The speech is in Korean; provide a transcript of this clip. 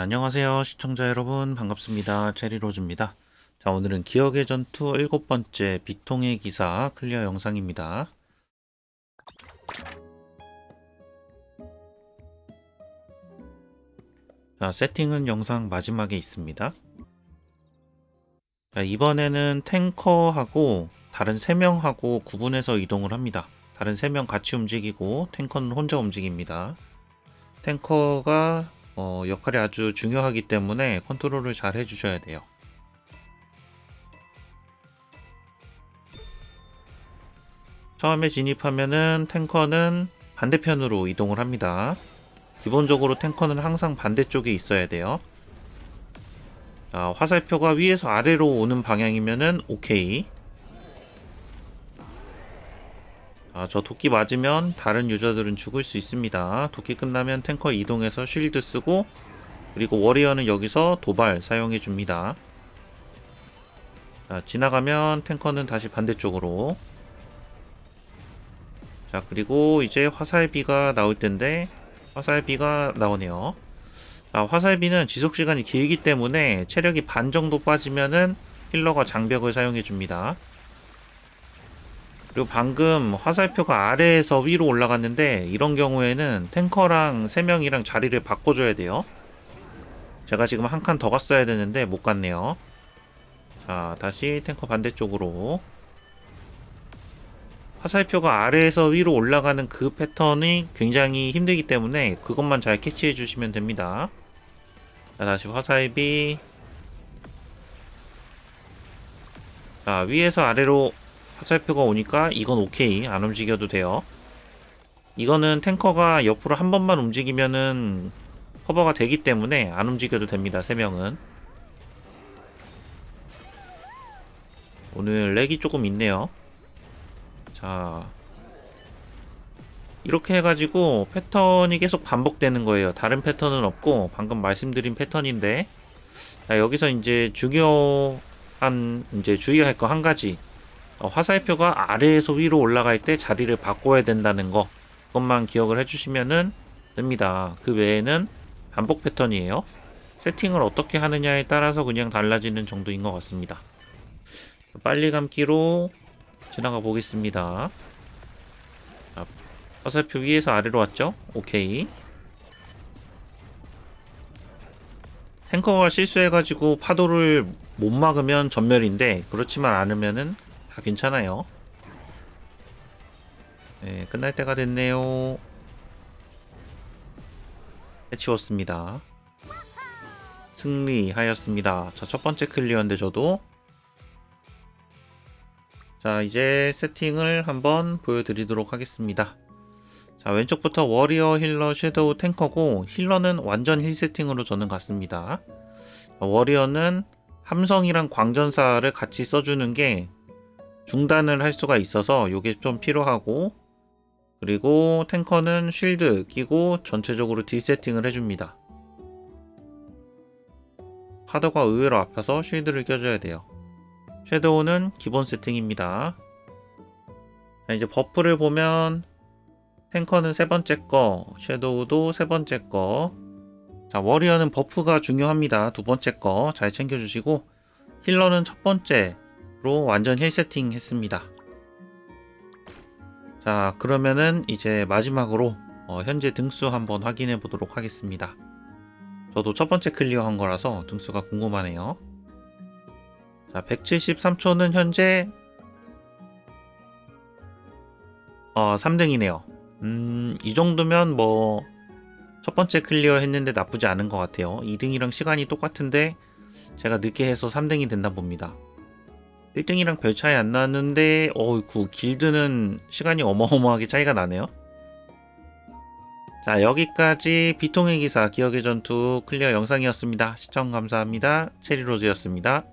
안녕하세요 시청자 여러분, 반갑습니다. 체리로즈입니다. 자, 오늘은 기억의 전투 7번째 빅통의 기사 클리어 영상입니다. 자, 세팅은 영상 마지막에 있습니다. 자, 이번에는 탱커하고 다른 3명하고 구분해서 이동을 합니다. 다른 3명 같이 움직이고 탱커는 혼자 움직입니다. 탱커가 역할이 아주 중요하기 때문에 컨트롤을 잘 해주셔야 돼요. 처음에 진입하면은 탱커는 반대편으로 이동을 합니다. 기본적으로 탱커는 항상 반대쪽에 있어야 돼요. 자, 화살표가 위에서 아래로 오는 방향이면은 오케이. 자, 저 도끼 맞으면 다른 유저들은 죽을 수 있습니다. 도끼 끝나면 탱커 이동해서 쉴드 쓰고, 그리고 워리어는 여기서 도발 사용해 줍니다. 자, 지나가면 탱커는 다시 반대쪽으로. 자, 그리고 이제 화살비가 나올 텐데 화살비가 나오네요. 자, 화살비는 지속시간이 길기 때문에 체력이 반 정도 빠지면은 힐러가 장벽을 사용해 줍니다. 그리고 방금 화살표가 아래에서 위로 올라갔는데 이런 경우에는 탱커랑 3명이랑 자리를 바꿔줘야 돼요. 제가 지금 한 칸 더 갔어야 되는데 못 갔네요. 자, 다시 탱커 반대쪽으로. 화살표가 아래에서 위로 올라가는 그 패턴이 굉장히 힘들기 때문에 그것만 잘 캐치해 주시면 됩니다. 자, 다시 화살비. 자, 위에서 아래로 화살표가 오니까 이건 오케이, 안 움직여도 돼요. 이거는 탱커가 옆으로 한 번만 움직이면은 커버가 되기 때문에 안 움직여도 됩니다. 3명은. 오늘 렉이 조금 있네요. 자, 이렇게 해가지고 패턴이 계속 반복되는 거예요. 다른 패턴은 없고 방금 말씀드린 패턴인데, 자, 여기서 이제 중요한 이제 주의할 거 한 가지. 화살표가 아래에서 위로 올라갈 때 자리를 바꿔야 된다는 거, 그것만 기억을 해주시면은 됩니다. 그 외에는 반복 패턴이에요. 세팅을 어떻게 하느냐에 따라서 그냥 달라지는 정도인 것 같습니다. 빨리 감기로 지나가 보겠습니다. 자, 화살표 위에서 아래로 왔죠? 오케이. 탱커가 실수해가지고 파도를 못 막으면 전멸인데, 그렇지만 않으면은 다 괜찮아요. 네, 끝날 때가 됐네요. 해치웠습니다. 승리하였습니다. 자, 첫 번째 클리어인데 저도. 자, 이제 세팅을 한번 보여드리도록 하겠습니다. 자, 왼쪽부터 워리어, 힐러, 섀도우, 탱커고, 힐러는 완전 힐 세팅으로 저는 갔습니다. 워리어는 함성이랑 광전사를 같이 써주는 게 중단을 할 수가 있어서 요게 좀 필요하고, 그리고 탱커는 쉴드 끼고 전체적으로 딜 세팅을 해줍니다. 카드가 의외로 아파서 쉴드를 껴줘야 돼요. 섀도우는 기본 세팅입니다. 자, 이제 버프를 보면 탱커는 3번째 거, 섀도우도 3번째 거. 자, 워리어는 버프가 중요합니다. 2번째 거 잘 챙겨주시고, 힐러는 첫 번째로 완전 힐 세팅 했습니다. 자, 그러면은 이제 마지막으로 현재 등수 한번 확인해 보도록 하겠습니다. 저도 첫 번째 클리어 한 거라서 등수가 궁금하네요. 자, 173초는 현재 3등이네요. 이 정도면 뭐 첫 번째 클리어 했는데 나쁘지 않은 것 같아요. 2등이랑 시간이 똑같은데 제가 늦게 해서 3등이 됐나 봅니다. 1등이랑 별 차이 안 나는데 길드는 시간이 어마어마하게 차이가 나네요. 자, 여기까지 비통의 기사 기억의 전투 클리어 영상이었습니다. 시청 감사합니다. 체리로즈였습니다.